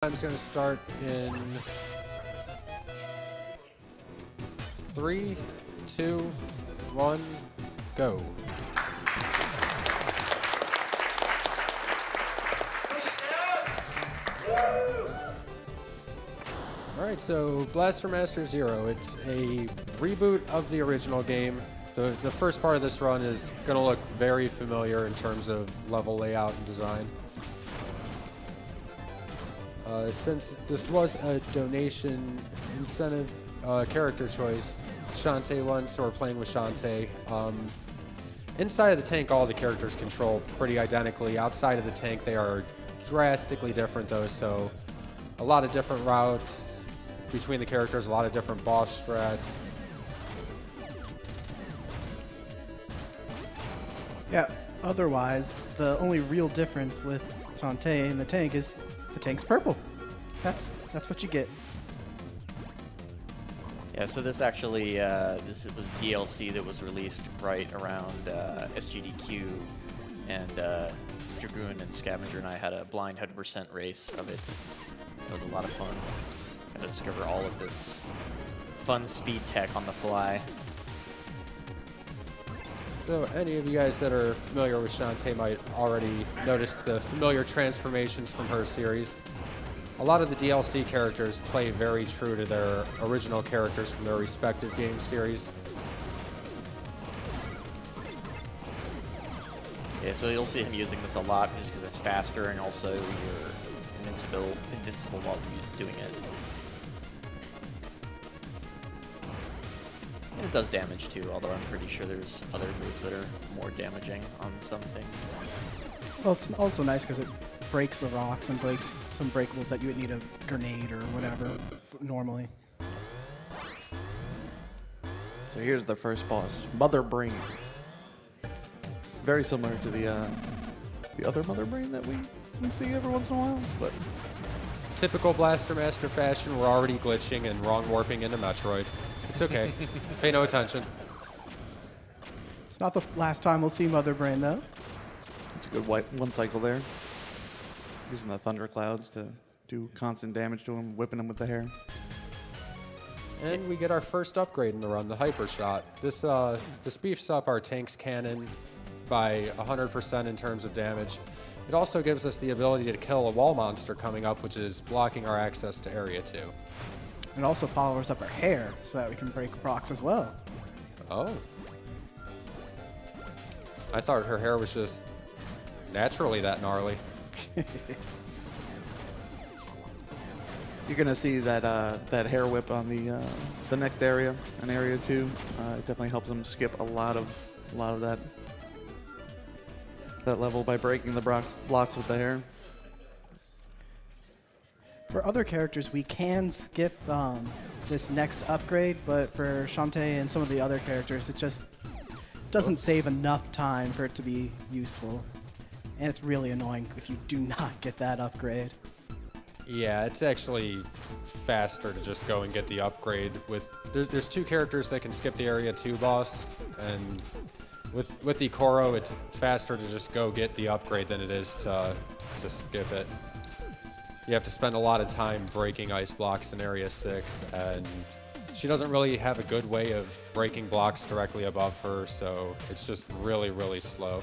time's going to start in 3, 2, 1, go. Alright, so Blaster Master Zero, it's a reboot of the original game. The first part of this run is going to look very familiar in terms of level layout and design. Since this was a donation incentive character choice, Shantae won, so we're playing with Shantae. Inside of the tank, all the characters control pretty identically. Outside of the tank, they are drastically different though, so a lot of different routes between the characters, a lot of different boss strats. Yeah, otherwise, the only real difference with Shantae and the tank is the tank's purple. That's what you get. Yeah, so this actually, this was DLC that was released right around SGDQ, and Dragoon and Scavenger and I had a blind 100% race of it. It was a lot of fun. Got to discover all of this fun speed tech on the fly. So any of you guys that are familiar with Shantae might already notice the familiar transformations from her series. A lot of the DLC characters play very true to their original characters from their respective game series. Yeah, so you'll see him using this a lot just because it's faster and also you're invincible while you're doing it. And it does damage too, although I'm pretty sure there's other moves that are more damaging on some things. Well, it's also nice because it breaks the rocks and breaks some breakables that you would need a grenade or whatever normally. So here's the first boss, Mother Brain. Very similar to the other Mother Brain that we see every once in a while, but Typical Blaster Master fashion, we're already glitching and wrong warping into Metroid. It's okay. Pay no attention. It's not the last time we'll see Mother Brain, though. it's a good one cycle there. Using the thunderclouds to do constant damage to him, whipping him with the hair. And we get our first upgrade in the run, the Hyper Shot. This beefs up our tank's cannon by 100% in terms of damage. It also gives us the ability to kill a wall monster coming up, which is blocking our access to Area 2. It also powers up her hair so that we can break rocks as well. Oh. I thought her hair was just naturally that gnarly. You're gonna see that that hair whip on the next area, in Area 2. It definitely helps them skip a lot of that level by breaking the blocks with the hair. For other characters, we can skip this next upgrade, but for Shantae and some of the other characters, it just doesn't save enough time for it to be useful. And it's really annoying if you do not get that upgrade. Yeah, it's actually faster to just go and get the upgrade. There's two characters that can skip the Area 2 boss, and with the Ikoro, it's faster to just go get the upgrade than it is to skip it. You have to spend a lot of time breaking ice blocks in Area 6, and she doesn't really have a good way of breaking blocks directly above her, so it's just really, really slow.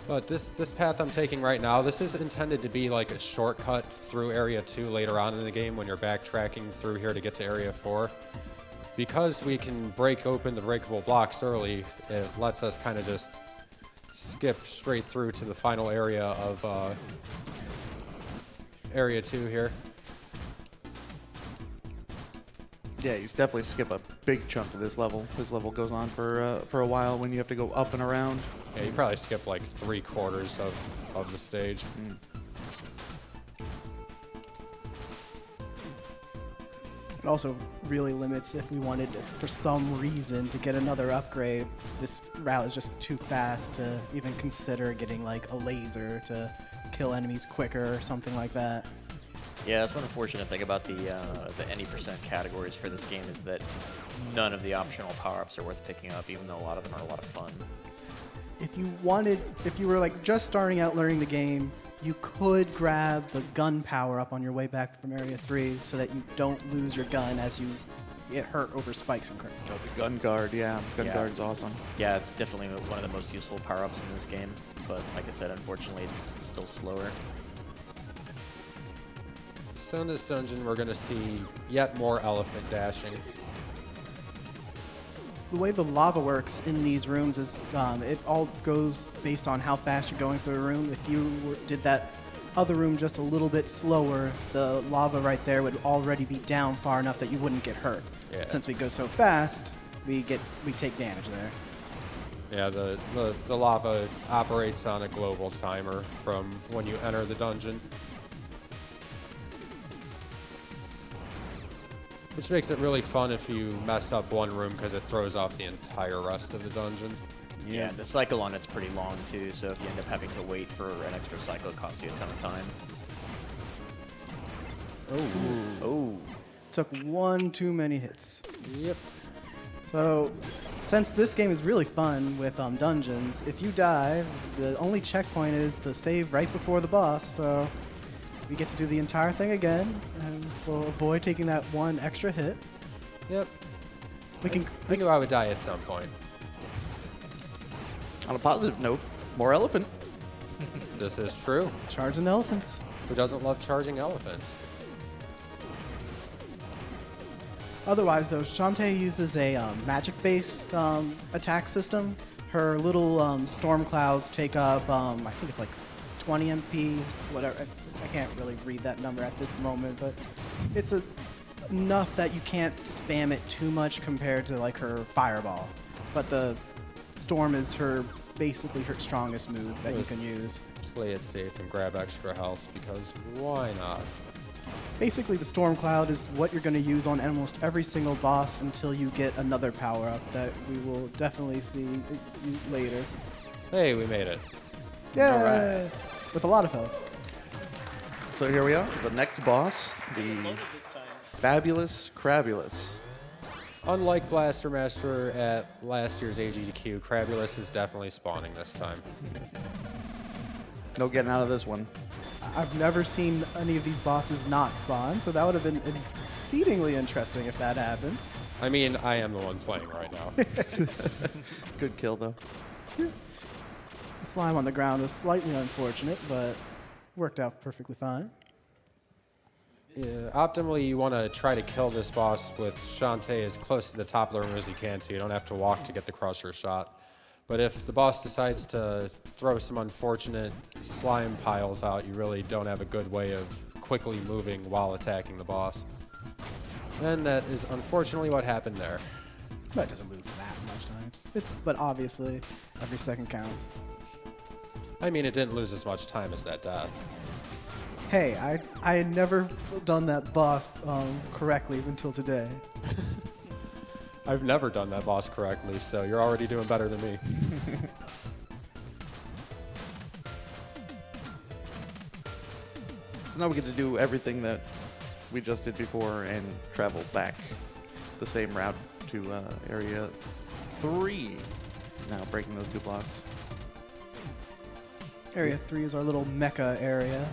But this path I'm taking right now, this is intended to be like a shortcut through Area 2 later on in the game when you're backtracking through here to get to Area 4. Because we can break open the breakable blocks early, it lets us kind of just skip straight through to the final area of Area 2 here. Yeah, you definitely skip a big chunk of this level. This level goes on for a while when you have to go up and around. Yeah, you probably skip like 3/4 of the stage. Mm. It also really limits if we wanted, for some reason, to get another upgrade. This route is just too fast to even consider getting like a laser to kill enemies quicker or something like that. Yeah, that's one unfortunate thing about the any percent categories for this game is that none of the optional power-ups are worth picking up, even though a lot of them are a lot of fun. If you were like just starting out learning the game, you could grab the gun power up on your way back from Area 3 so that you don't lose your gun as you get hurt over spikes and crap. Oh, the gun guard, yeah. Gun Yeah. guard's awesome. Yeah, it's definitely one of the most useful power-ups in this game. But like I said, unfortunately, it's still slower. So in this dungeon, we're going to see yet more elephant dashing. The way the lava works in these rooms is it all goes based on how fast you're going through a room. If you did that other room just a little bit slower, the lava right there would already be down far enough that you wouldn't get hurt. Yeah. Since we go so fast, we take damage there. Yeah, the lava operates on a global timer from when you enter the dungeon. Which makes it really fun if you mess up one room because it throws off the entire rest of the dungeon. Yeah, the cycle on it's pretty long too, so if you end up having to wait for an extra cycle, it costs you a ton of time. Oh. Took one too many hits. Yep. So, since this game is really fun with dungeons, if you die, the only checkpoint is the save right before the boss, so we get to do the entire thing again, and we'll avoid taking that one extra hit. Yep. We I knew I would die at some point. On a positive note, more elephant. This is true. charge an elephants. Who doesn't love charging elephants? Otherwise, though, Shantae uses a magic-based attack system. Her little storm clouds take up, I think it's like 20 MPs, whatever. I can't really read that number at this moment, but it's enough that you can't spam it too much compared to like her fireball. But the storm is basically her strongest move that you can use. Play it safe and grab extra health because why not? Basically, the storm cloud is what you're going to use on almost every single boss until you get another power-up that we will definitely see later. Hey, we made it. Yeah, Alright. with a lot of health. So here we are, the next boss, the Fabulous Crabulous. Unlike Blaster Master at last year's AGDQ, Crabulous is definitely spawning this time. No getting out of this one. I've never seen any of these bosses not spawn, so that would have been exceedingly interesting if that happened. I mean, I am the one playing right now. Good kill, though. The slime on the ground was slightly unfortunate, but worked out perfectly fine. Yeah, optimally, you want to try to kill this boss with Shantae as close to the top of the room as you can so you don't have to walk to get the crusher shot. But if the boss decides to throw some unfortunate slime piles out, you really don't have a good way of quickly moving while attacking the boss. And that is unfortunately what happened there. That doesn't lose that much time. But obviously, every second counts. I mean, it didn't lose as much time as that death. Hey, I had never done that boss correctly until today. I've never done that boss correctly, so you're already doing better than me. So now we get to do everything that we just did before and travel back the same route to area 3. Now breaking those 2 blocks. Area 3 is our little mecha area.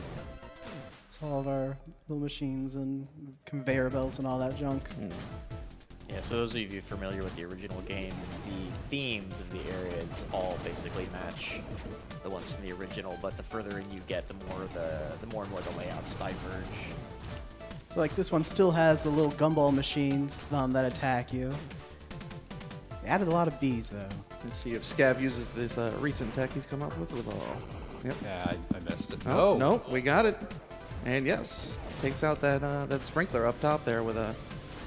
It's all of our little machines and conveyor belts and all that junk. Yeah, so those of you familiar with the original game, the themes of the areas all basically match the ones from the original, but the further in you get, the more and more the layouts diverge. So like this one still has the little gumball machines that attack you. They added a lot of bees though. Let's see if Scav uses this recent tech he's come up with all. Yep. Yeah, I missed it. Oh, no, we got it. And yes, takes out that sprinkler up top there with a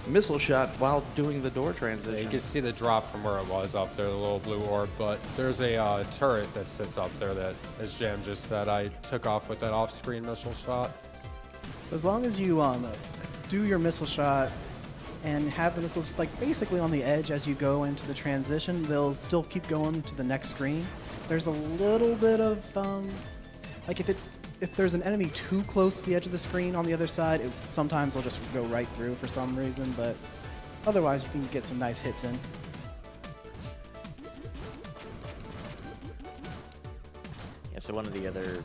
missile shot while doing the door Yeah, transition. you can see the drop from where it was up there, the little blue orb, but there's a turret that sits up there that, as Jam just said, I took off with that off-screen missile shot. So as long as you do your missile shot and have the missiles like basically on the edge as you go into the transition, they'll still keep going to the next screen. There's a little bit of like if there's an enemy too close to the edge of the screen on the other side, sometimes it'll just go right through for some reason, but otherwise you can get some nice hits in. Yeah, so one of the other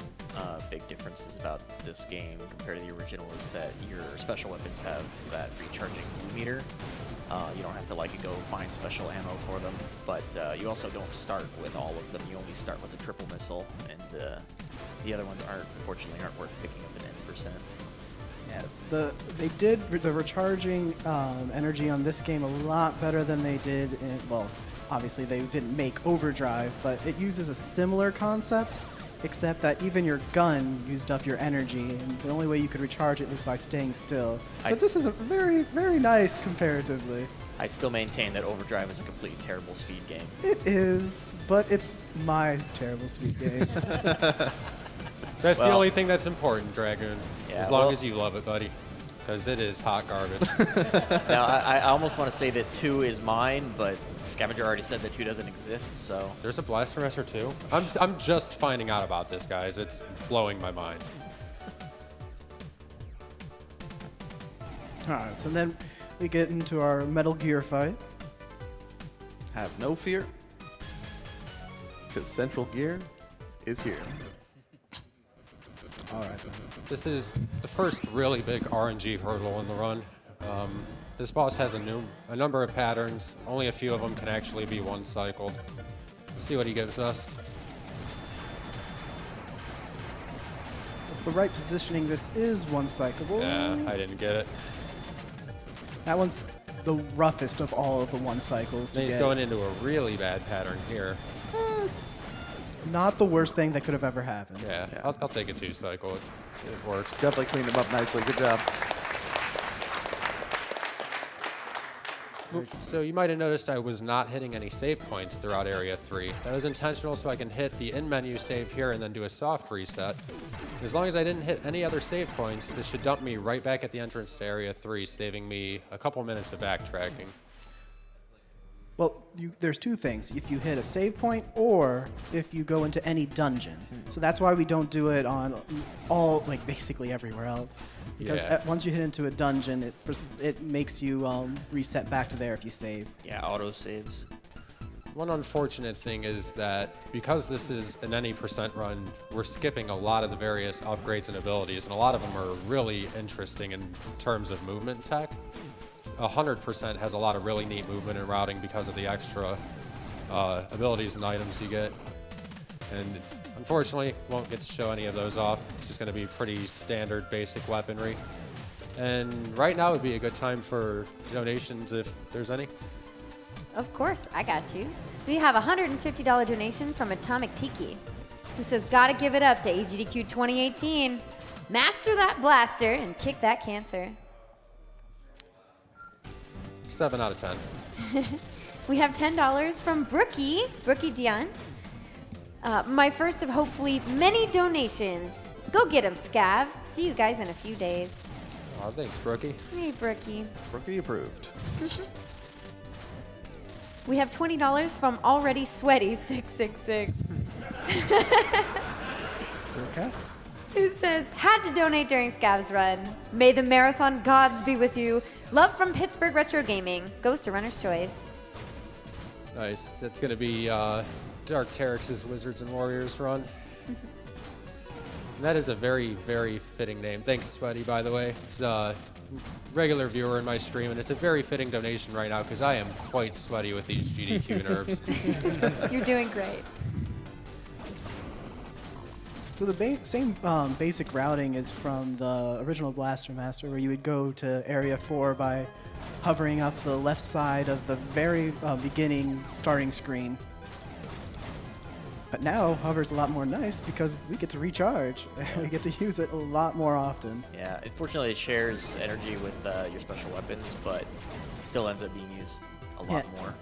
big differences about this game compared to the original is that your special weapons have that recharging meter. You don't have to like go find special ammo for them, but you also don't start with all of them. You only start with a triple missile, and the other ones unfortunately aren't worth picking up an N%. Yeah, they did the recharging energy on this game a lot better than they did in, well, obviously they didn't make Overdrive, but it uses a similar concept, except that even your gun used up your energy, and the only way you could recharge it was by staying still. So this is a very, very nice comparatively. I still maintain that Overdrive is a completely terrible speed game. It is, but it's my terrible speed game. That's the only thing that's important, Dragoon. Yeah, as long as you love it, buddy. Because it is hot garbage. Now, I almost want to say that 2 is mine, but Scavenger already said that 2 doesn't exist, so... There's a Blaster Master 2? I'm just finding out about this, guys. It's blowing my mind. Alright, so then we get into our Metal Gear fight. Have no fear, because Central Gear is here. Alright. This is the first really big RNG hurdle in the run. This boss has a number of patterns. Only a few of them can actually be one-cycled. Let's see what he gives us. The right positioning, this is one-cyclable. Yeah, I didn't get it. That one's the roughest of all of the one-cycles to Then he's get. going into a really bad pattern here. It's not the worst thing that could have ever happened. Yeah, I'll take a 2-cycle. It works. Definitely cleaned him up nicely. Good job. So you might have noticed I was not hitting any save points throughout Area 3. That was intentional so I can hit the in-menu save here and then do a soft reset. As long as I didn't hit any other save points, this should dump me right back at the entrance to Area 3, saving me a couple minutes of backtracking. Well, there's two things. If you hit a save point or if you go into any dungeon. So that's why we don't do it on basically everywhere else. Because once you hit into a dungeon, it makes you reset back to there if you save. Yeah, auto saves. One unfortunate thing is that because this is an any % run, we're skipping a lot of the various upgrades and abilities, and a lot of them are really interesting in terms of movement tech. 100% has a lot of really neat movement and routing because of the extra abilities and items you get. And unfortunately, won't get to show any of those off. It's just going to be pretty standard basic weaponry. And right now would be a good time for donations if there's any. Of course, I got you. We have a $150 donation from Atomic Tiki, who says, gotta give it up to AGDQ 2018. Master that blaster and kick that cancer. 7 out of 10. We have $10 from Brookie Dion. My first of hopefully many donations. Go get them, Scav. See you guys in a few days. Oh, thanks, Brookie. Hey, Brookie. Rookie approved. We have $20 from Already Sweaty 666. Okay. Who says, had to donate during Scav's run. May the marathon gods be with you. Love from Pittsburgh Retro Gaming. Goes to Runner's Choice. Nice. That's going to be Dark Terex's Wizards and Warriors run. And that is a very, very fitting name. Thanks, Sweaty, by the way. It's a regular viewer in my stream, and it's a very fitting donation right now because I am quite sweaty with these GDQ nerves. You're doing great. So the same basic routing is from the original Blaster Master, where you would go to Area 4 by hovering up the left side of the very beginning starting screen. But now, hover's a lot more nice because we get to recharge. We get to use it a lot more often. Yeah, unfortunately it shares energy with your special weapons, but it still ends up being used a lot more.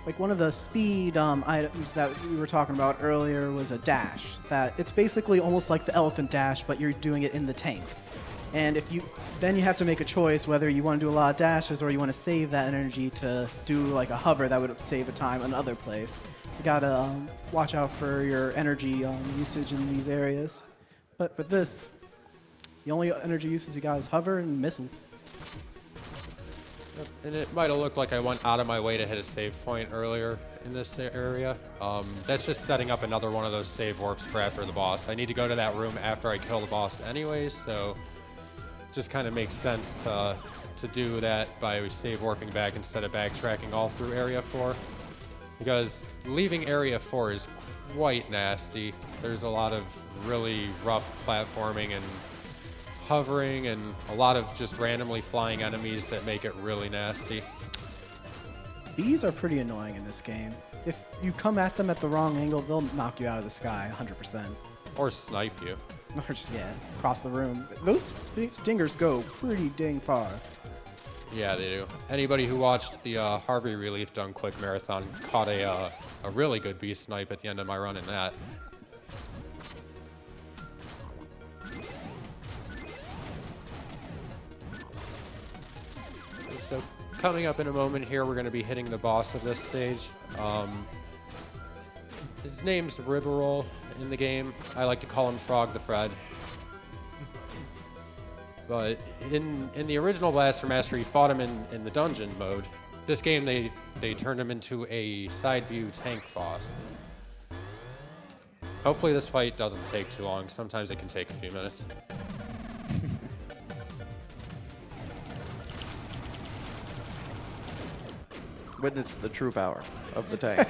Like one of the speed items that we were talking about earlier was a dash. That it's basically almost like the elephant dash, but you're doing it in the tank. And then you have to make a choice whether you want to do a lot of dashes or you want to save that energy to do like a hover that would save a time another place. So you gotta watch out for your energy usage in these areas. But with this, the only energy usage you got is hover and missiles. And it might have looked like I went out of my way to hit a save point earlier. in this area. That's just setting up another one of those save warps for after the boss. I need to go to that room after I kill the boss anyways, so just kind of makes sense to do that by save warping back instead of backtracking all through Area 4. Because leaving Area 4 is quite nasty. There's a lot of really rough platforming and hovering and a lot of just randomly flying enemies that make it really nasty. Bees are pretty annoying in this game. If you come at them at the wrong angle, they'll knock you out of the sky 100%. Or snipe you. Or just, yeah, across the room. Those stingers go pretty dang far. Yeah, they do. Anybody who watched the Harvey Relief Done Quick Marathon caught a really good bee snipe at the end of my run in that. So coming up in a moment here, we're going to be hitting the boss of this stage. His name's Riverol in the game. I like to call him Frog the Fred. But in the original Blaster Master, you fought him in the dungeon mode. This game, they turned him into a side view tank boss. Hopefully this fight doesn't take too long. Sometimes it can take a few minutes. Witness the true power of the tank.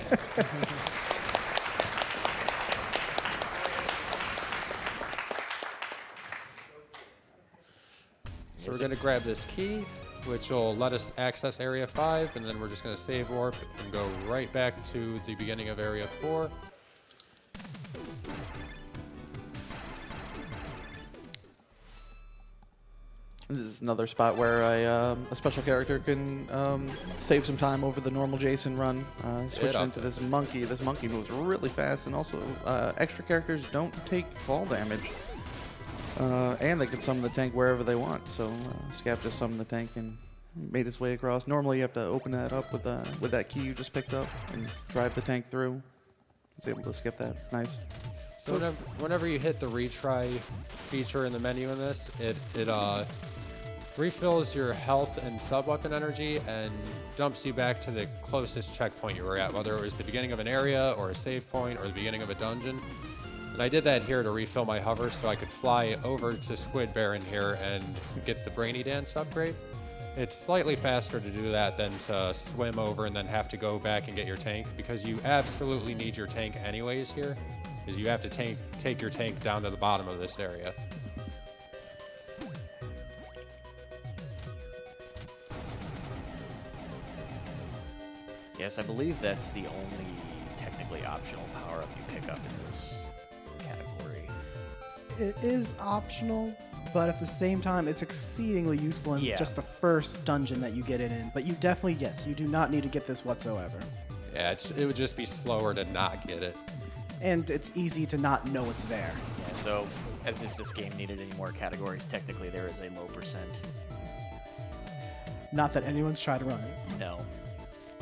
So we're going to grab this key, which will let us access Area 5, and then we're just going to save warp and go right back to the beginning of Area 4. This is another spot where a special character can save some time over the normal Jason run. Switching into this monkey. This monkey moves really fast, and also extra characters don't take fall damage. And they can summon the tank wherever they want. So Scap just summoned the tank and made his way across. Normally you have to open that up with that key you just picked up and drive the tank through. I was able to skip that. It's nice. So whenever you hit the retry feature in the menu in this, it refills your health and sub-weapon energy and dumps you back to the closest checkpoint you were at, whether it was the beginning of an area or a save point or the beginning of a dungeon. And I did that here to refill my hover so I could fly over to Squid Baron here and get the Brainy Dance upgrade. It's slightly faster to do that than to swim over and then have to go back and get your tank, because you absolutely need your tank anyways here, because you have to take your tank down to the bottom of this area. Yes, I believe that's the only technically optional power-up you pick up in this category. It is optional, but at the same time, it's exceedingly useful in just the first dungeon that you get it in. But you definitely, yes, you do not need to get this whatsoever. Yeah, it would just be slower to not get it. And it's easy to not know it's there. Yeah, so as if this game needed any more categories, technically there is a low percent. Not that anyone's tried to run it. No.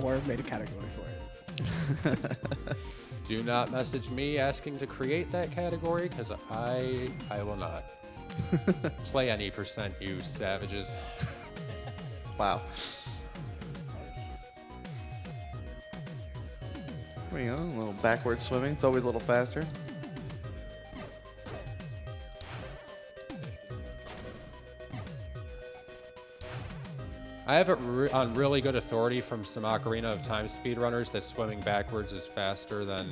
Or made a category for it. Do not message me asking to create that category, because I will not. Play any percent, you savages. Wow. There you go, a little backward swimming. It's always a little faster. I have it on really good authority from some Ocarina of Time speedrunners that swimming backwards is faster than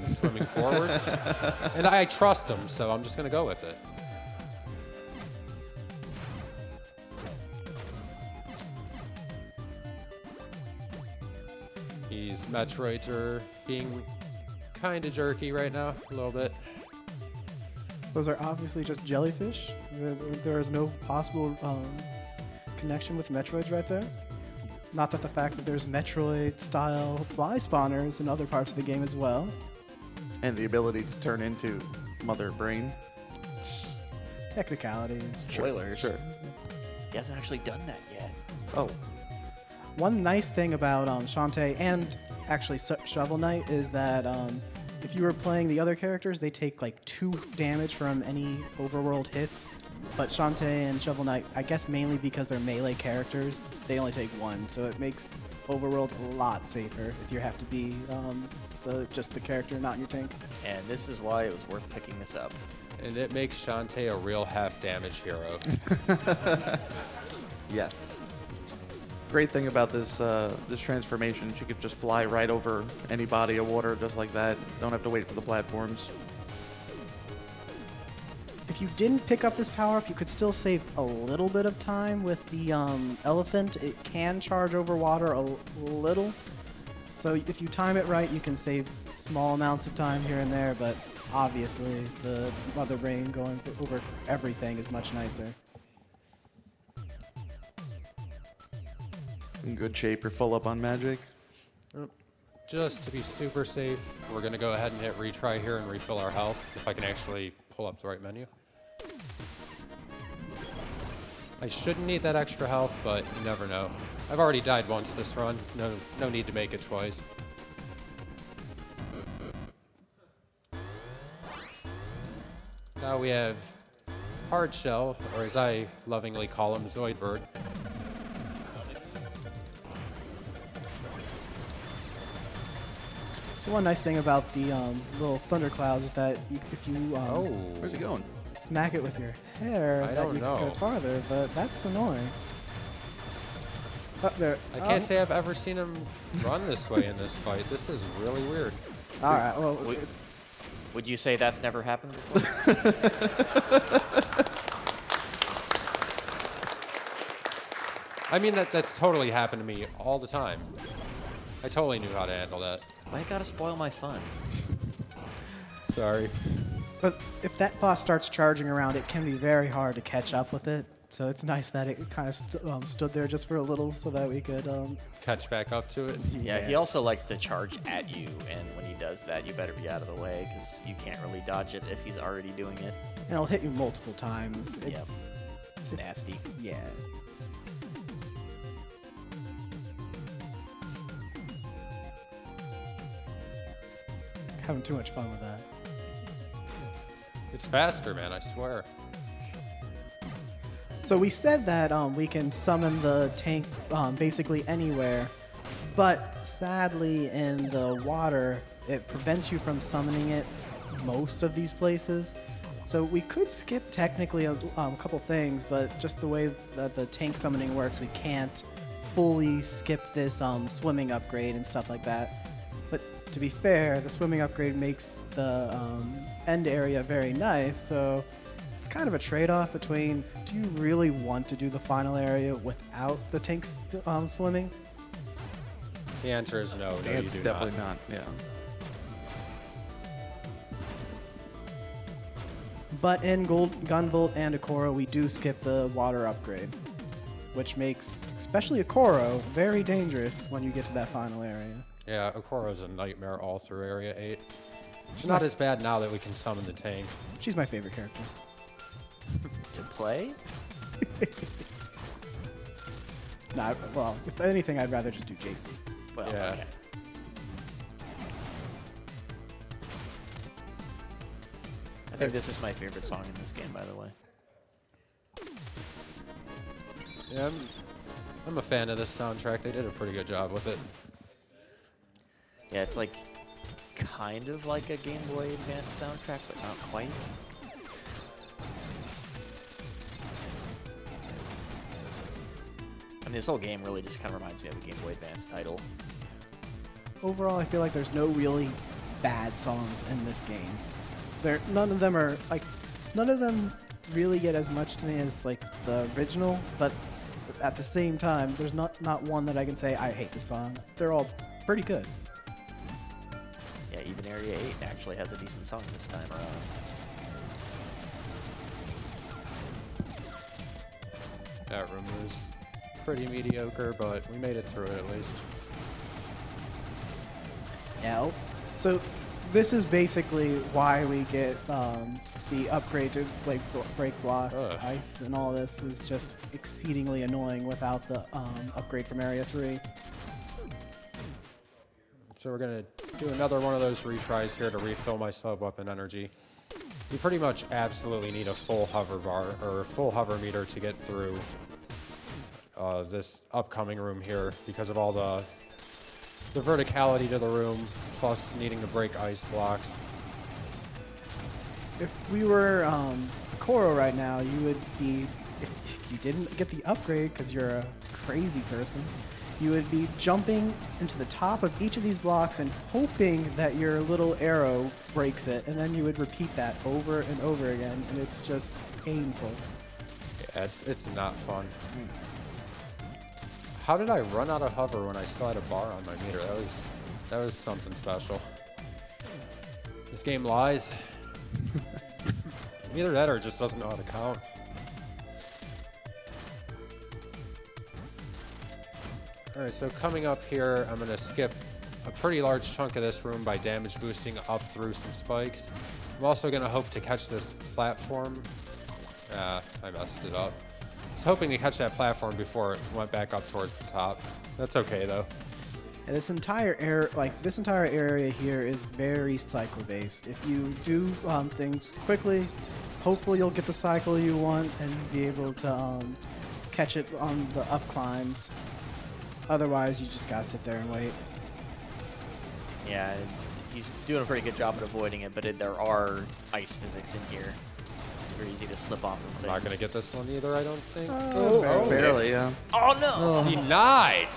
swimming forwards. And I trust them, so I'm just going to go with it. These Metroids are being kind of jerky right now, a little bit. Those are obviously just jellyfish. There is no possible connection with Metroids right there. Not that the fact that there's Metroid-style fly spawners in other parts of the game as well. And the ability to turn into Mother Brain. Technicalities. Spoilers. Sure. He hasn't actually done that yet. Oh. One nice thing about Shantae and actually Shovel Knight is that if you were playing the other characters, they take like 2 damage from any overworld hits. But Shantae and Shovel Knight, I guess mainly because they're melee characters, they only take 1. So it makes overworld a lot safer if you have to be just the character, not your tank. And this is why it was worth picking this up. And it makes Shantae a real half-damage hero. Yes. Great thing about this this transformation, she could just fly right over any body of water just like that. Don't have to wait for the platforms. If you didn't pick up this power-up, you could still save a little bit of time with the elephant. It can charge over water a little. So if you time it right, you can save small amounts of time here and there, but obviously the Mother Brain going over everything is much nicer. In good shape, you're full up on magic. Just to be super safe, we're going to go ahead and hit retry here and refill our health, if I can actually pull up the right menu. I shouldn't need that extra health, but you never know. I've already died once this run. No need to make it twice. Now we have Hard Shell, or as I lovingly call him, Zoidberg. So one nice thing about the little thunderclouds is that if you Where's he going? smack it with your hair, I that don't you can go know. farther, but that's annoying. Up there. I can't say I've ever seen him run this way in this fight. This is really weird. All right. Well, Would you say that's never happened before? I mean, that's totally happened to me all the time. I totally knew how to handle that. Why you gotta spoil my fun? Sorry. but if that boss starts charging around, it can be very hard to catch up with it. So it's nice that it kind of stood there just for a little so that we could. Catch back up to it. Yeah, he also likes to charge at you, and when he does that, you better be out of the way, because you can't really dodge it if he's already doing it. And it'll hit you multiple times. It's, It's nasty. yeah. Having too much fun with that. It's faster, man, I swear. So we said that we can summon the tank basically anywhere, but sadly in the water, it prevents you from summoning it most of these places. So we could skip technically a couple things, but just the way that the tank summoning works, we can't fully skip this swimming upgrade and stuff like that. But to be fair, the swimming upgrade makes the end area very nice, so it's kind of a trade-off between, do you really want to do the final area without the tanks swimming? The answer is no, Yeah, you do definitely not. not. Yeah. But in Gunvolt and Akoro, we do skip the water upgrade, which makes, especially Akoro, very dangerous when you get to that final area. Yeah, Okoro's a nightmare all through Area 8. It's not as bad now that we can summon the tank. She's my favorite character. To play? Nah, well, if anything, I'd rather just do Jason. Well, Yeah. okay. I think this is my favorite song in this game, by the way. Yeah, I'm a fan of this soundtrack. They did a pretty good job with it. Yeah, it's like kind of like a Game Boy Advance soundtrack, but not quite. I mean, this whole game really just kind of reminds me of a Game Boy Advance title. Overall, I feel like there's no really bad songs in this game. None of them really get as much to me as like the original, but at the same time, there's not one that I can say I hate the song. They're all pretty good. Yeah, even Area 8 actually has a decent song this time around. That room was pretty mediocre, but we made it through it at least. Yeah. So this is basically why we get the upgrade to like break blocks, Ugh. ice, and all this is just exceedingly annoying without the upgrade from Area 3. So we're gonna do another one of those retries here to refill my sub-weapon energy. You pretty much absolutely need a full hover bar or full hover meter to get through this upcoming room here because of all the verticality to the room, plus needing to break ice blocks. If we were Koro right now, you would be, if you didn't get the upgrade because you're a crazy person, you would be jumping into the top of each of these blocks and hoping that your little arrow breaks it, and then you would repeat that over and over again, and it's just painful. Yeah, it's not fun. How did I run out of hover when I still had a bar on my meter? That was something special. This game lies. Either that or it just doesn't know how to count. Alright, so coming up here, I'm going to skip a pretty large chunk of this room by damage boosting up through some spikes. I'm also going to hope to catch this platform. I messed it up. I was hoping to catch that platform before it went back up towards the top. That's okay, though. And this entire area here is very cycle based. If you do things quickly, hopefully you'll get the cycle you want and be able to catch it on the up climbs. Otherwise, you just gotta sit there and wait. Yeah, he's doing a pretty good job at avoiding it, but there are ice physics in here. It's very easy to slip off of things. I'm not going to get this one either, I don't think. Barely, yeah. Oh no! Denied!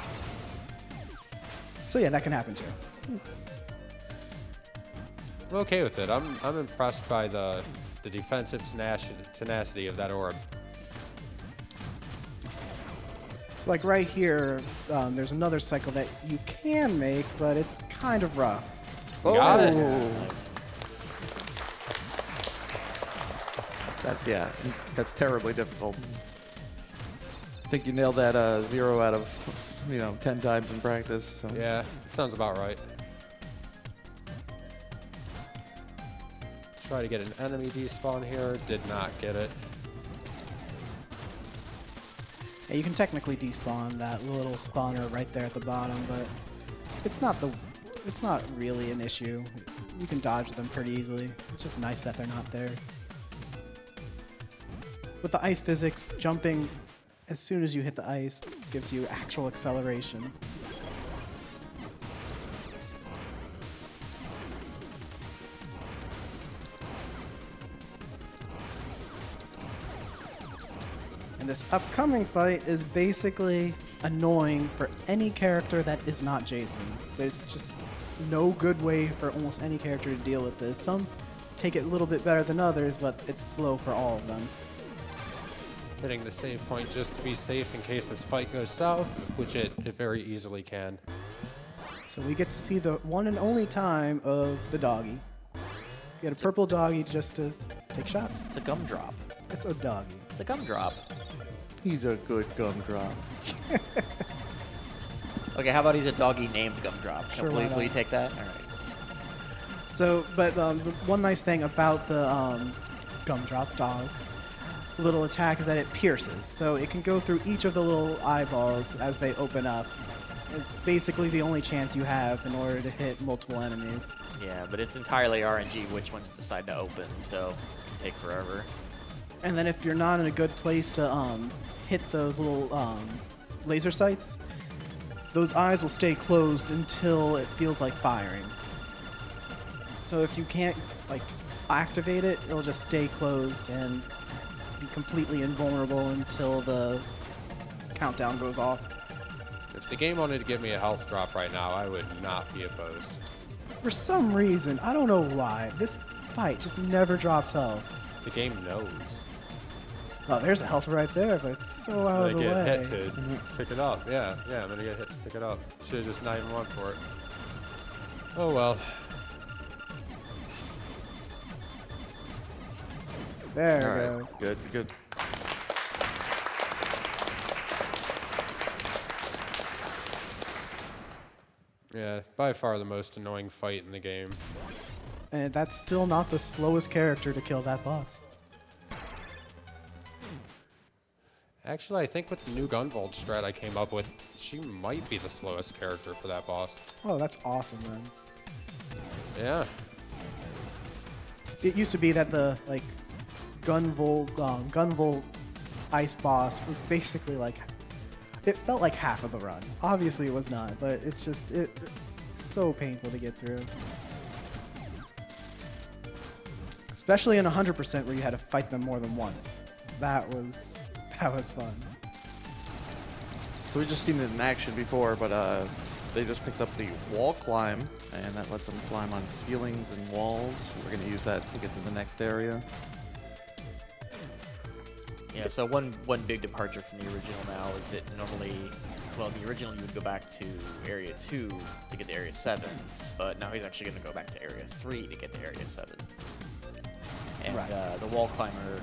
So yeah, that can happen too. I'm okay with it. I'm impressed by the defensive tenacity of that orb. So like right here, there's another cycle that you can make, but it's kind of rough. Got it. That's terribly difficult. I think you nailed that 0 out of 10 times in practice. So. Yeah, it sounds about right. Try to get an enemy despawn here. Did not get it. Yeah, you can technically despawn that little spawner right there at the bottom, but it's not really an issue. You can dodge them pretty easily. It's just nice that they're not there. With the ice physics, jumping as soon as you hit the ice gives you actual acceleration. And this upcoming fight is basically annoying for any character that is not Jason. There's just no good way for almost any character to deal with this. Some take it a little bit better than others, but it's slow for all of them. Hitting the save point just to be safe in case this fight goes south, which it very easily can. So we get to see the one and only time of the doggy. Get a purple doggy just to take shots. It's a gumdrop. It's a doggy. It's a gumdrop. He's a good gumdrop. Okay, how about he's a doggy named Gumdrop? Sure, Will why not? you take that? All right. So, but the one nice thing about the gumdrop dogs little attack is that it pierces. So it can go through each of the little eyeballs as they open up. It's basically the only chance you have in order to hit multiple enemies. Yeah, but it's entirely RNG which ones decide to open, so it'll take forever. And then if you're not in a good place to hit those little laser sights, those eyes will stay closed until it feels like firing. So if you can't like activate it, it'll just stay closed and be completely invulnerable until the countdown goes off. If the game wanted to give me a health drop right now, I would not be opposed. For some reason, I don't know why, this fight just never drops health. The game knows. Oh, there's a health right there, but it's so out of the way. I'm gonna get hit to pick it up. Yeah, I'm gonna get hit to pick it up. Should've just not even went for it. Oh well. There All it right, goes. good. Yeah, by far the most annoying fight in the game. And that's still not the slowest character to kill that boss. Actually, I think with the new Gunvolt strat I came up with, she might be the slowest character for that boss. Oh, that's awesome, then. Yeah. It used to be that the like Gunvolt ice boss was basically like it felt like half of the run. Obviously it was not, but it's just it's so painful to get through. Especially in 100% where you had to fight them more than once. That was fun. So we just seen it in action before, but they just picked up the wall climb, and that lets them climb on ceilings and walls. We're going to use that to get to the next area. Yeah, so one big departure from the original now is that normally, well, the original you would go back to Area 2 to get to Area 7, but now he's actually going to go back to Area 3 to get to Area 7. And Right. The wall climber,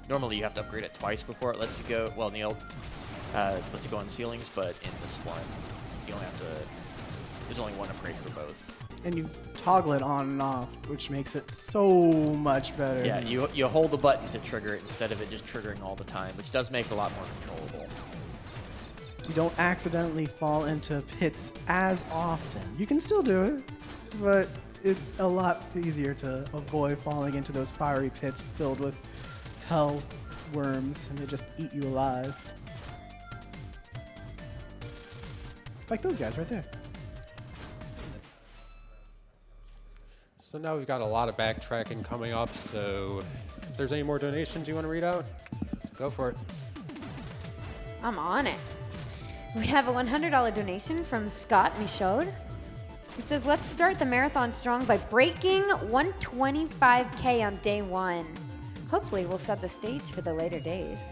normally you have to upgrade it twice before it lets you go. Well, in the old, lets you go on ceilings, but in this one, you only have to. There's only one upgrade for both. And you toggle it on and off, which makes it so much better. Yeah, you hold the button to trigger it instead of it just triggering all the time, which does make it a lot more controllable. You don't accidentally fall into pits as often. You can still do it, but it's a lot easier to avoid falling into those fiery pits filled with hell worms, and they just eat you alive. Like those guys right there. So now we've got a lot of backtracking coming up, so if there's any more donations you want to read out, go for it. I'm on it. We have a $100 donation from Scott Michaud. He says, let's start the marathon strong by breaking 125K on day 1. Hopefully we'll set the stage for the later days.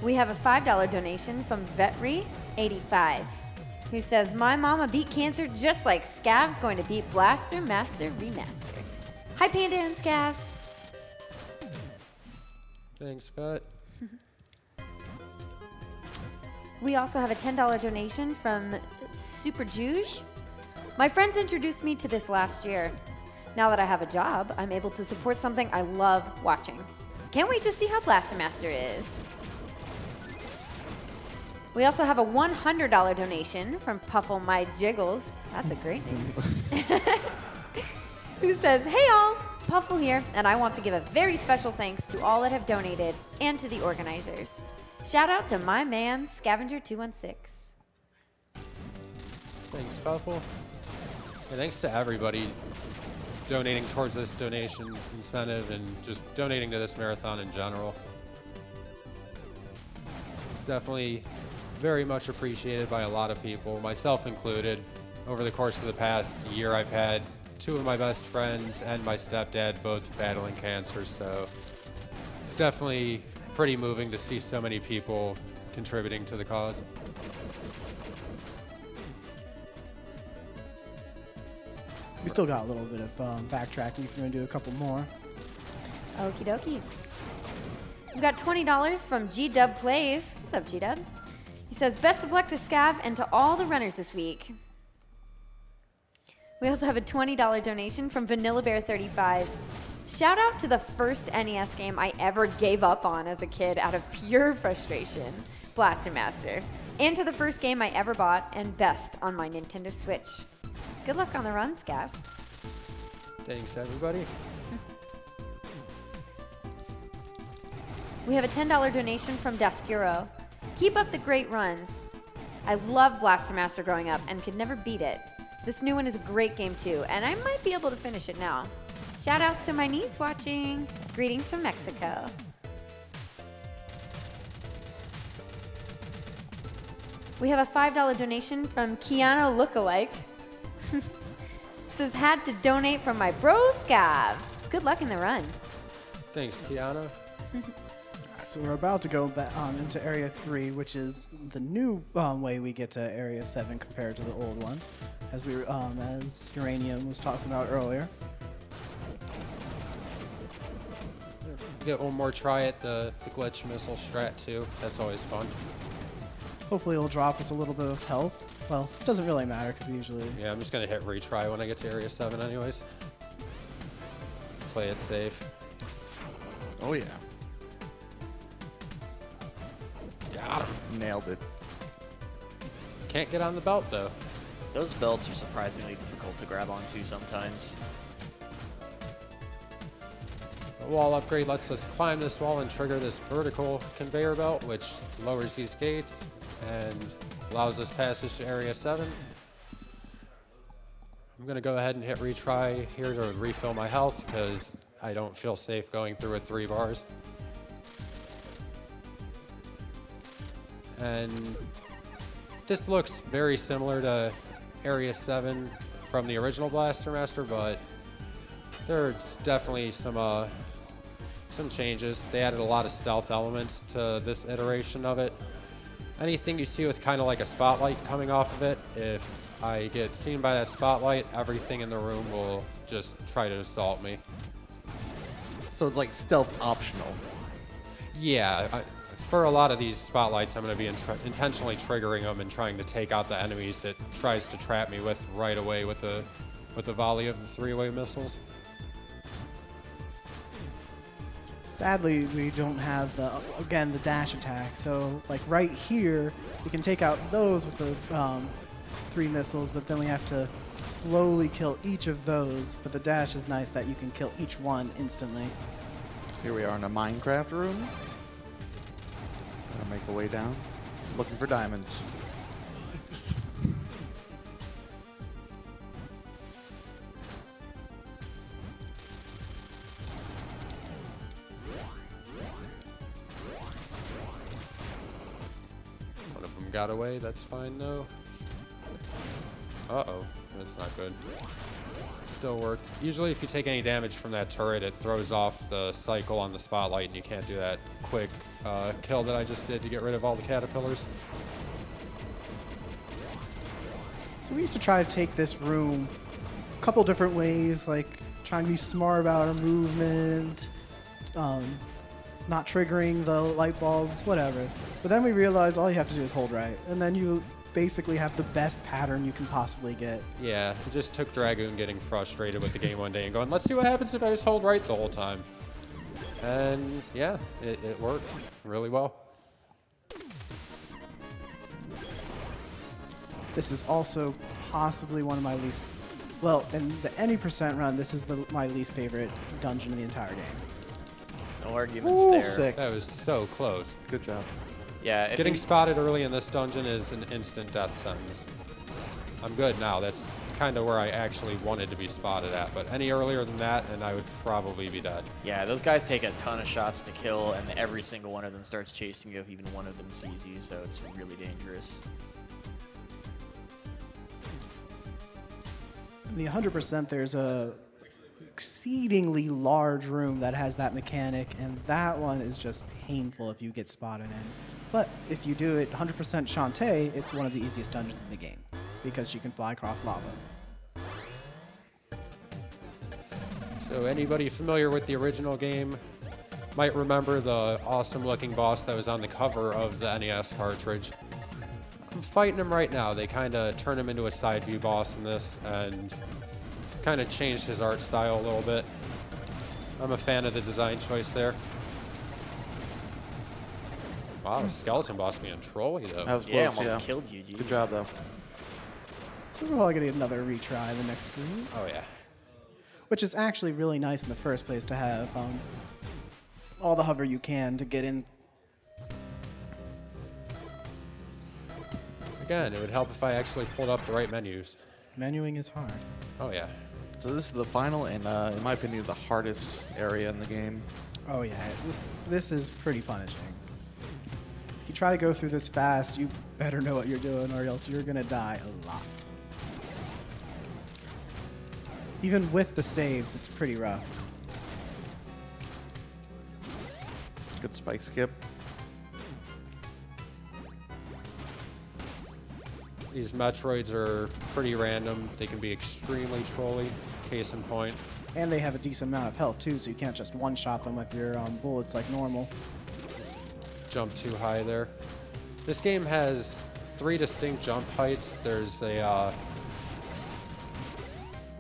We have a $5 donation from Vetri85, who says, my mama beat cancer just like Scav's going to beat Blaster Master Remaster. Hi, Panda and Scav. Thanks, Scott. We also have a $10 donation from Super Juge. My friends introduced me to this last year. Now that I have a job, I'm able to support something I love watching. Can't wait to see how Blaster Master is. We also have a $100 donation from Puffle My Jiggles. That's a great name. Who says, hey all, Puffle here, and I want to give a very special thanks to all that have donated and to the organizers. Shout out to my man, Scavenger216. Thanks, Buffalo. And thanks to everybody donating towards this donation incentive and just donating to this marathon in general. It's definitely very much appreciated by a lot of people, myself included. Over the course of the past year, I've had 2 of my best friends and my stepdad both battling cancer, so it's definitely pretty moving to see so many people contributing to the cause. We still got a little bit of backtracking if you want to do a couple more. Okie dokie. We've got $20 from G-Dub Plays. What's up, G-Dub? He says, best of luck to Scav and to all the runners this week. We also have a $20 donation from Vanilla Bear 35. Shout out to the first NES game I ever gave up on as a kid out of pure frustration, Blaster Master. And to the first game I ever bought and best on my Nintendo Switch. Good luck on the run, Scav. Thanks, everybody. We have a $10 donation from Daskuro. Keep up the great runs. I loved Blaster Master growing up and could never beat it. This new one is a great game too, and I might be able to finish it now. Shout outs to my niece watching. Greetings from Mexico. We have a $5 donation from Keanu Lookalike. Says, had to donate from my bro Scav. Good luck in the run. Thanks, Kiana. So we're about to go back into Area 3, which is the new way we get to Area 7 compared to the old one, as we as Uranium was talking about earlier. Get one more try at the glitch missile strat too. That's always fun. Hopefully it'll drop us a little bit of health. Well, it doesn't really matter because we usually... Yeah, I'm just gonna hit retry when I get to Area 7 anyways. Play it safe. Oh yeah. Got him. Nailed it. Can't get on the belt though. Those belts are surprisingly difficult to grab onto sometimes. wall upgrade lets us climb this wall and trigger this vertical conveyor belt, which lowers these gates and allows us passage to Area 7. I'm going to go ahead and hit retry here to refill my health because I don't feel safe going through with 3 bars. And this looks very similar to Area 7 from the original Blaster Master, but there's definitely some changes. They added a lot of stealth elements to this iteration of it. Anything you see with kind of like a spotlight coming off of it, if I get seen by that spotlight, everything in the room will just try to assault me. So it's like stealth optional. Yeah, for a lot of these spotlights, I'm going to be intentionally triggering them and trying to take out the enemies that tries to trap me with right away with a volley of the 3-way missiles. Sadly, we don't have the dash attack. So like right here, we can take out those with the 3 missiles, but then we have to slowly kill each of those. But the dash is nice that you can kill each one instantly. So here we are in a Minecraft room. Gonna make our way down, looking for diamonds. One of them got away, that's fine though. Uh-oh, that's not good. Still worked. Usually if you take any damage from that turret, it throws off the cycle on the spotlight and you can't do that quick kill that I just did to get rid of all the caterpillars. So we used to try to take this room a couple different ways, like trying to be smart about our movement, not triggering the light bulbs, whatever. But then we realized all you have to do is hold right, and then you basically have the best pattern you can possibly get. Yeah, it just took Dragoon getting frustrated with the game one day and going, let's see what happens if I just hold right the whole time. And yeah, it worked really well. This is also possibly one of my least, well, in the any percent run, this is my least favorite dungeon in the entire game. No arguments Ooh, there. sick. That was so close. Good job. Yeah, Getting spotted early in this dungeon is an instant death sentence. I'm good now. That's kind of where I actually wanted to be spotted at, but any earlier than that and I would probably be dead. Yeah, those guys take a ton of shots to kill, and every single one of them starts chasing you if even one of them sees you, so it's really dangerous. In the 100%, there's a exceedingly large room that has that mechanic, and that one is just painful if you get spotted in. But if you do it 100% Shantae, it's one of the easiest dungeons in the game because she can fly across lava. So anybody familiar with the original game might remember the awesome looking boss that was on the cover of the NES cartridge. I'm fighting him right now. They kind of turned him into a side view boss in this and kind of changed his art style a little bit. I'm a fan of the design choice there. Wow, the skeleton boss being trolly though. That was close, Yeah, almost yeah. killed you, geez. Good job, though. So we're probably gonna get another retry in the next screen, Oh yeah. which is actually really nice in the first place to have all the hover you can to get in. Again, it would help if I actually pulled up the right menus. Menuing is hard. Oh yeah. So this is the final and, in my opinion, the hardest area in the game. Oh yeah, this is pretty punishing. If you try to go through this fast, you better know what you're doing or else you're gonna die a lot. Even with the saves, it's pretty rough. Good spike skip. These Metroids are pretty random. They can be extremely trolly, case in point. And they have a decent amount of health too, so you can't just one-shot them with your bullets like normal. Jump too high there. This game has 3 distinct jump heights. There's a,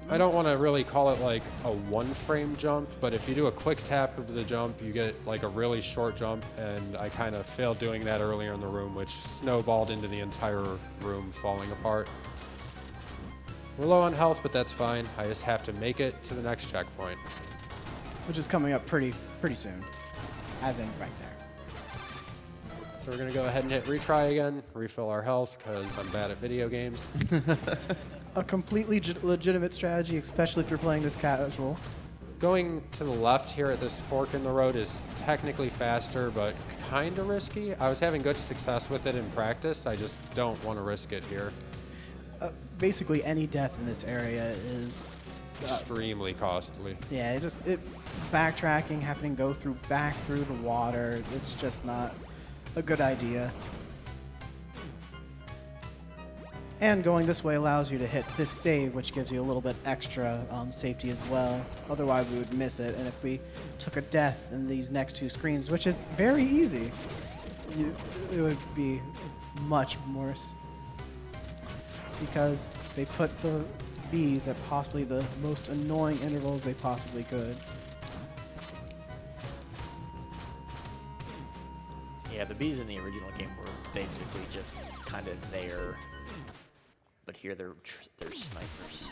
I don't want to really call it like a 1-frame jump, but if you do a quick tap of the jump, you get like a really short jump, and I kind of failed doing that earlier in the room, which snowballed into the entire room falling apart. We're low on health, but that's fine. I just have to make it to the next checkpoint. which is coming up pretty soon, as in right there. So we're going to go ahead and hit retry again, refill our health, because I'm bad at video games. A completely legitimate strategy, especially if you're playing this casual. Going to the left here at this fork in the road is technically faster, but kind of risky. I was having good success with it in practice. I just don't want to risk it here. Basically, any death in this area is Extremely costly. yeah. It backtracking, having to go back through the water. It's just not a good idea. And going this way allows you to hit this save, which gives you a little bit extra safety as well. Otherwise, we would miss it. And if we took a death in these next two screens, which is very easy, it would be much worse. Because they put the bees at possibly the most annoying intervals they possibly could. Yeah, the bees in the original game were basically just kind of there. But here they're snipers.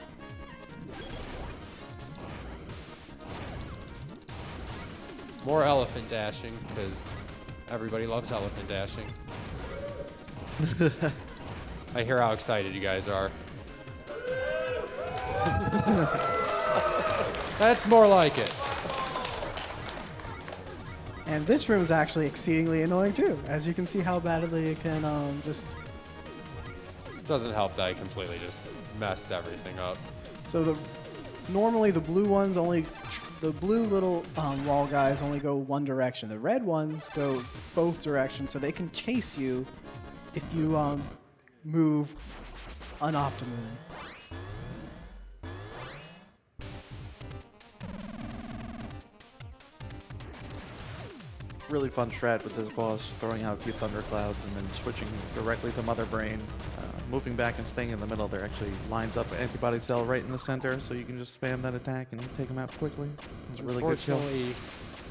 More elephant dashing, because everybody loves elephant dashing. I hear how excited you guys are. That's more like it. And this room is actually exceedingly annoying too, as you can see how badly it can just... Doesn't help that I completely just messed everything up. So normally the blue ones the blue little wall guys only go one direction. The red ones go both directions, so they can chase you if you move unoptimally. Really fun strat with this boss, throwing out a few thunderclouds and then switching directly to Mother Brain. Moving back and staying in the middle there actually lines up an antibody cell right in the center, so you can just spam that attack and take him out quickly. It's a really good kill. Unfortunately,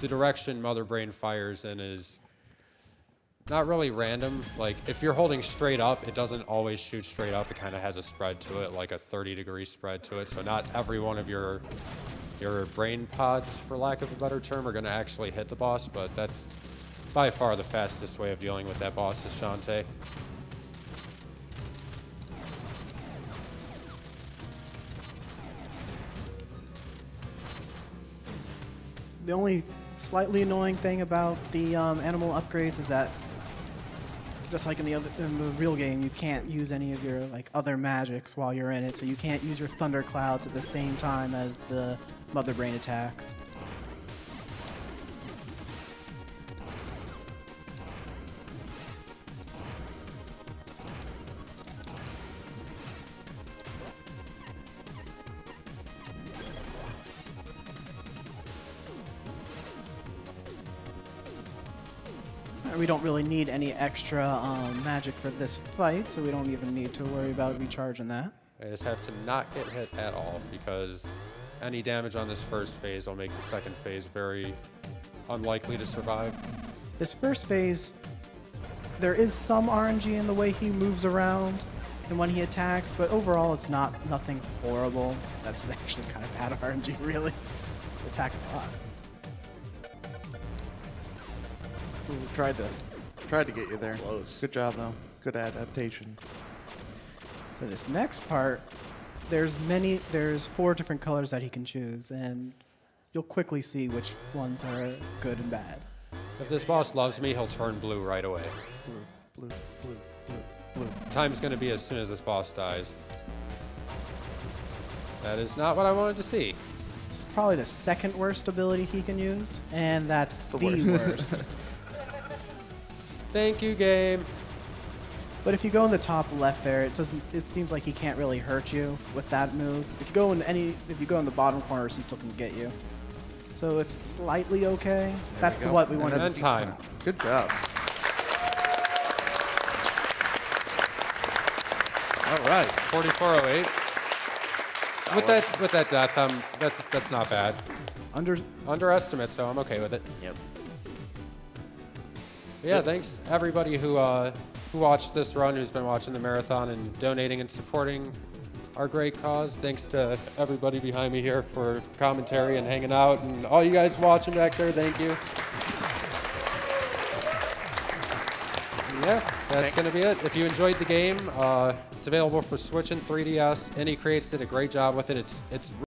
the direction Mother Brain fires in is not really random. Like, if you're holding straight up, it doesn't always shoot straight up. It kind of has a spread to it, like a 30-degree spread to it. So not every one of your brain pods, for lack of a better term, are going to actually hit the boss, but that's by far the fastest way of dealing with that boss is Shantae. The only slightly annoying thing about the animal upgrades is that, just like in the real game, you can't use any of your other magics while you're in it. So you can't use your thunderclouds at the same time as the Mother Brain attack. We don't really need any extra magic for this fight, so we don't even need to worry about recharging that. I just have to not get hit at all, because any damage on this first phase will make the second phase very unlikely to survive. This first phase, there is some RNG in the way he moves around and when he attacks, but overall it's nothing horrible. That's actually kind of bad RNG, really. It's attacking a lot. Ooh, tried to get you there. Close. Good job though. Good adaptation. So this next part, there's 4 different colors that he can choose, and you'll quickly see which ones are good and bad. If this boss loves me, he'll turn blue right away. Blue, blue, blue, blue, blue. Time's going to be as soon as this boss dies. That is not what I wanted to see. It's probably the second worst ability he can use, and that's the worst. Thank you, game. But if you go in the top left there, it seems like he can't really hurt you with that move. If you go in the bottom corners, he still can get you. So it's slightly okay. That's what we wanted to see. Time. Good job. All right. 4408. With that death, that's not bad. Underestimate, so I'm okay with it. Yep. Yeah, thanks everybody who watched this run, who's been watching the marathon and donating and supporting our great cause. Thanks to everybody behind me here for commentary and hanging out, and all you guys watching back there, thank you. Yeah, that's going to be it. If you enjoyed the game, it's available for Switch and 3DS. Any Creates did a great job with it. It's